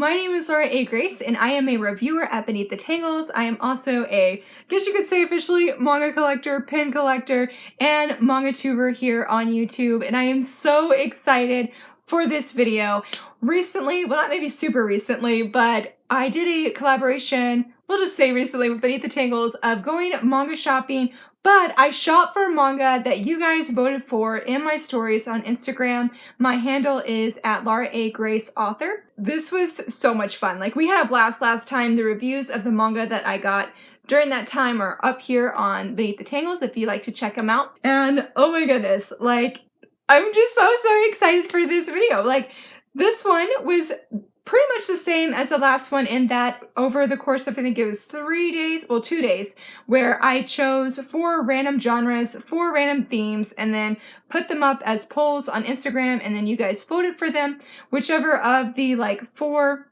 My name is Laura A. Grace, and I am a reviewer at Beneath the Tangles. I am also a, guess you could say officially, manga collector, pin collector, and manga tuber here on YouTube, and I am so excited for this video. Recently, well, not maybe super recently, but I did a collaboration, we'll just say recently, with Beneath the Tangles of going manga shopping. But I shop for manga that you guys voted for in my stories on Instagram. My handle is at Laura A. Grace Author. This was so much fun. Like, we had a blast last time. The reviews of the manga that I got during that time are up here on Beneath the Tangles if you'd like to check them out. And oh my goodness, like, I'm just so excited for this video. Like, this one was pretty much the same as the last one in that over the course of, I think it was 3 days, well, 2 days, where I chose 4 random genres, 4 random themes, and then put them up as polls on Instagram, and then you guys voted for them. Whichever of the, like, 4,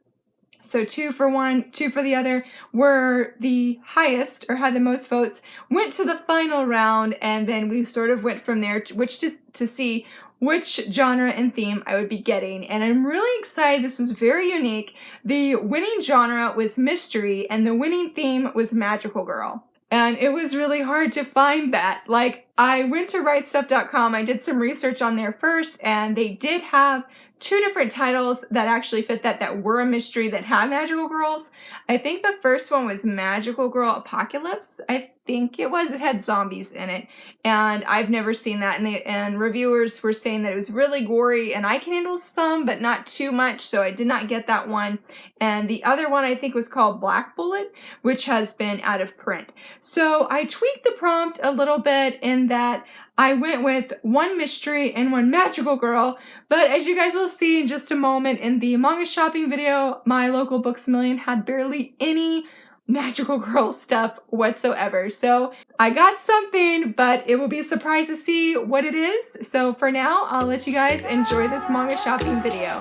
so 2 for one, 2 for the other, were the highest or had the most votes, went to the final round, and then we sort of went from there to see which genre and theme I would be getting. And I'm really excited. This was very unique. The winning genre was mystery, and the winning theme was magical girl. And it was really hard to find that. Like, I went to writestuff.com, I did some research on there first, and they did have 2 different titles that actually fit that were a mystery that had magical girls. I think the first one was Magical Girl Apocalypse. I think it was. It had zombies in it, and I've never seen that. And reviewers were saying that it was really gory, and I can handle some, but not too much, so I did not get that one. And the other one I think was called Black Bullet, which has been out of print. So I tweaked the prompt a little bit in that I went with 1 mystery and 1 magical girl, but as you guys will see in just a moment in the manga shopping video, my local Books A Million had barely any magical girl stuff whatsoever. So I got something, but it will be a surprise to see what it is. So for now, I'll let you guys enjoy this manga shopping video.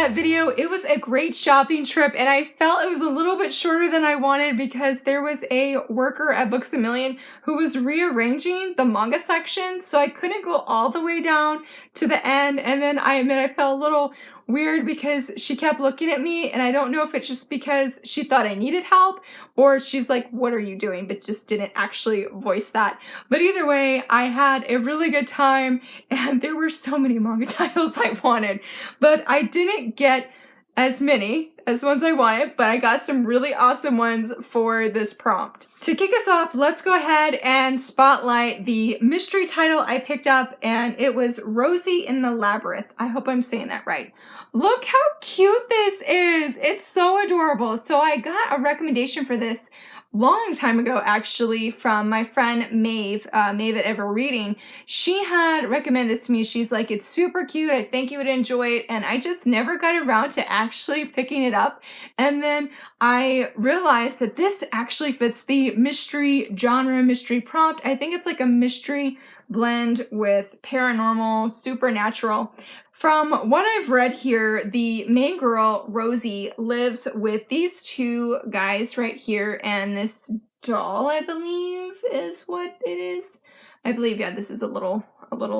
that video. It was a great shopping trip, and I felt it was a little bit shorter than I wanted because there was a worker at Books A Million who was rearranging the manga section, so I couldn't go all the way down to the end. And then I admit I felt a little weird because she kept looking at me, and I don't know if it's just because she thought I needed help or she's like, what are you doing? But just didn't actually voice that. But either way, I had a really good time, and there were so many manga titles I wanted, but I didn't get as many as ones I wanted, but I got some really awesome ones for this prompt. To kick us off, let's go ahead and spotlight the mystery title I picked up, and it was Rosie in the Labyrinth. I hope I'm saying that right. Look how cute this is. It's so adorable. So I got a recommendation for this long time ago, actually, from my friend Maeve, Maeve at Ever Reading. She had recommended this to me. She's like, it's super cute. I think you would enjoy it. And I just never got around to actually picking it up. And then I realized that this actually fits the mystery genre, mystery prompt. I think it's like a mystery blend with paranormal, supernatural. From what I've read here, the main girl, Rosie, lives with these two guys right here, and this doll, I believe, is what it is. I believe, yeah, this is a little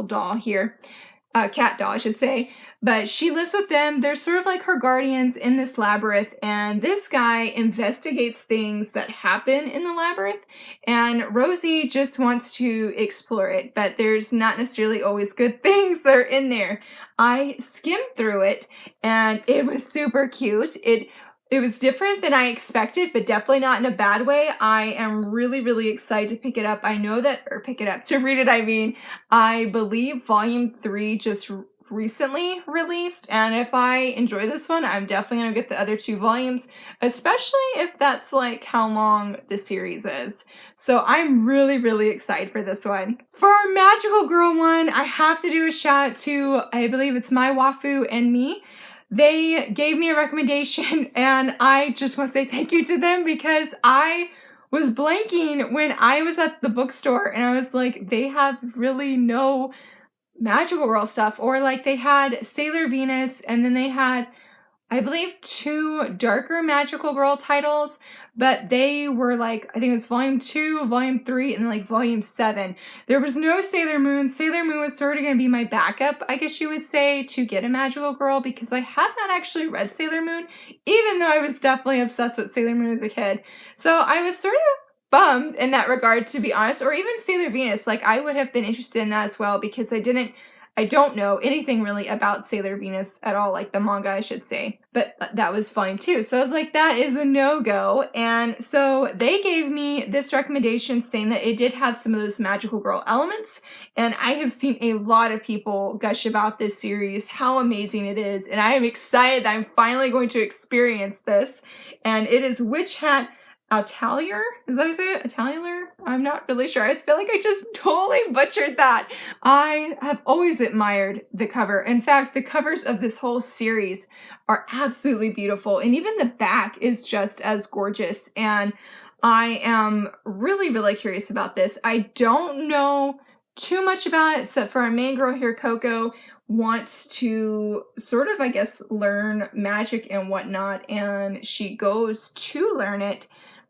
doll here. Cat doll, I should say. But she lives with them. They're sort of like her guardians in this labyrinth, and this guy investigates things that happen in the labyrinth, and Rosie just wants to explore it, but there's not necessarily always good things that are in there. I skimmed through it, and it was super cute. It was different than I expected, but definitely not in a bad way. I am really, really excited to pick it up. To read it, I mean. I believe volume 3 just recently released, and if I enjoy this one, I'm definitely gonna get the other 2 volumes, especially if that's like how long the series is. So I'm really, really excited for this one. For our Magical Girl one, I have to do a shout out to, I believe it's My Wafu and Me. They gave me a recommendation, and I just want to say thank you to them because I was blanking when I was at the bookstore, and I was like, they have really no Magical Girl stuff. Or like they had Sailor Venus, and then they had, I believe, 2 darker Magical Girl titles, but they were like, I think it was volume 2, volume 3, and like volume 7. There was no Sailor Moon. Sailor Moon was sort of going to be my backup, I guess you would say, to get a Magical Girl, because I have not actually read Sailor Moon, even though I was definitely obsessed with Sailor Moon as a kid. So I was sort of bummed in that regard, to be honest. Or even Sailor Venus, like I would have been interested in that as well, because I don't know anything really about Sailor Venus at all, like the manga, I should say. But that was fine too. So I was like, that is a no-go. And so they gave me this recommendation saying that it did have some of those Magical Girl elements. And I have seen a lot of people gush about this series, how amazing it is. And I am excited that I'm finally going to experience this. And it is Witch Hat Atelier? Is that how you say it? Atelier? I'm not really sure. I feel like I just totally butchered that. I have always admired the cover. In fact, the covers of this whole series are absolutely beautiful. And even the back is just as gorgeous. And I am really, really curious about this. I don't know too much about it, except for our main girl here, Coco, wants to sort of, I guess, learn magic and whatnot. And she goes to learn it,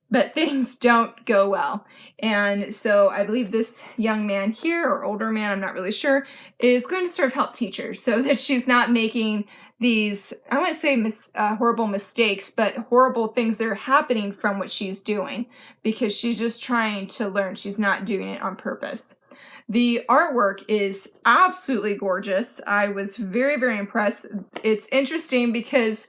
but things don't go well. And so I believe this young man here, or older man, I'm not really sure, is going to sort of help teach her so that she's not making these, I wouldn't say horrible mistakes, but horrible things that are happening from what she's doing, because she's just trying to learn. She's not doing it on purpose. The artwork is absolutely gorgeous. I was very, very impressed. It's interesting because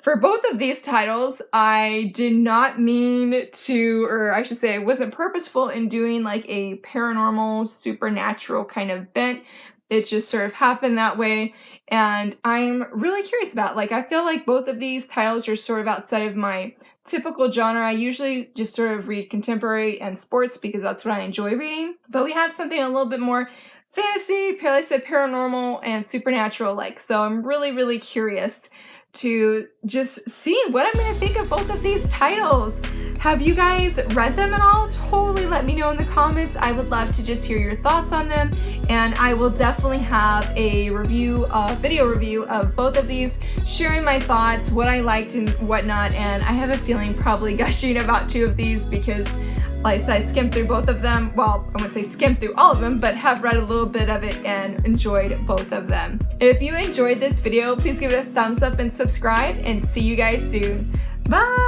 for both of these titles, I did not mean to, or I should say I wasn't purposeful in doing like a paranormal, supernatural kind of bent. It just sort of happened that way. And I'm really curious about, like, I feel like both of these titles are sort of outside of my typical genre. I usually just sort of read contemporary and sports because that's what I enjoy reading. But we have something a little bit more fantasy, like I said, paranormal and supernatural like. So I'm really, really curious to just see what I'm going to think of both of these titles. Have you guys read them at all? Totally let me know in the comments. I would love to just hear your thoughts on them, and I will definitely have a review, video review of both of these, sharing my thoughts, what I liked and whatnot, and I have a feeling probably gushing about 2 of these because like I said, I skimmed through both of them. Well, I wouldn't say skimmed through all of them, but have read a little bit of it and enjoyed both of them. If you enjoyed this video, please give it a thumbs up and subscribe, and see you guys soon. Bye!